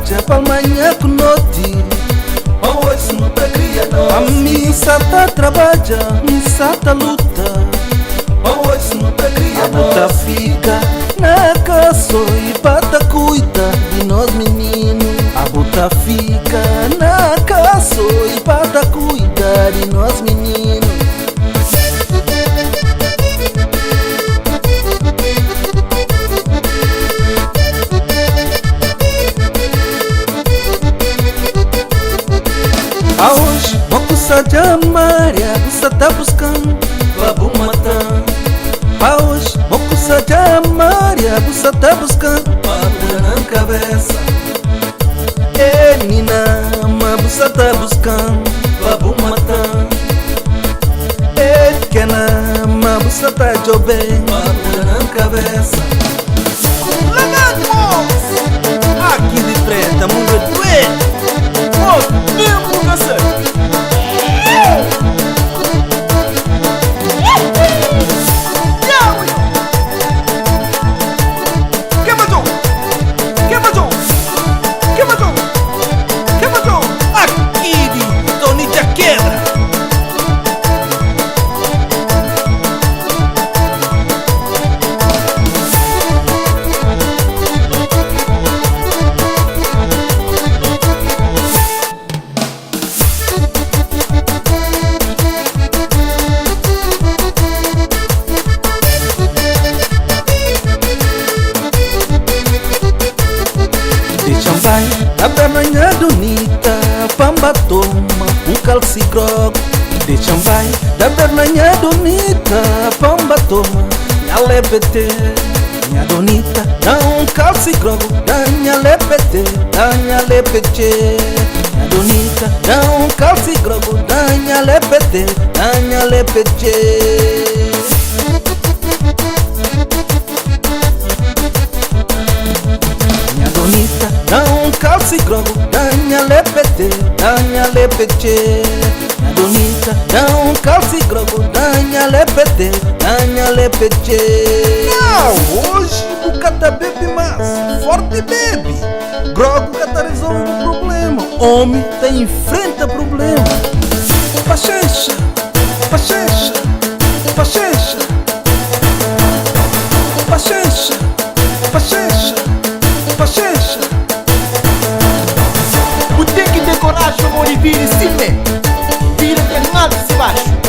trabalha para amanhã com noite. Hoje não tá cria A nós. missa tá trabalha, missa tá luta. Hoje não tá cria A bota nós. fica na casa e bata cuida de nós meninos. A bota fica na casa e bata cuida de nós meninos. A hoje, mocusa de amária, você tá buscando Babu matando. a hoje, mocusa de amária, você tá buscando Babu na cabeça. menina, mas você tá buscando Babu matando. pequena, mas você tá jovem. Babu na cabeça. Aqui de frente, mundo é doente. Mesmo você. Aqui de Tony de Quebra. Deixa vai, a banana bonita, pamba toma, calcigrogo. Deixa vai, da banana bonita, pamba toma, minha lepete, minha bonita, dá calcigrogo, dá minha lepete, dá minha lepete. Minha bonita, dá calcigrogo, dá minha lepete, dá minha lepete. Minha bonita, dá calcigrogo, danha lepete, danha lepete. Minha bonita, dá calcigrogo, danha lepete, danha lepete. Não, hoje o cata bebe mais, forte bebe. Grogo cata resolve o problema, homem tá enfrenta problema. Pachecha, pachecha, pachecha, pachecha, pachecha, pachecha. O tem que ter coragem, amor, e vira em cima. Vira de lado e baixo.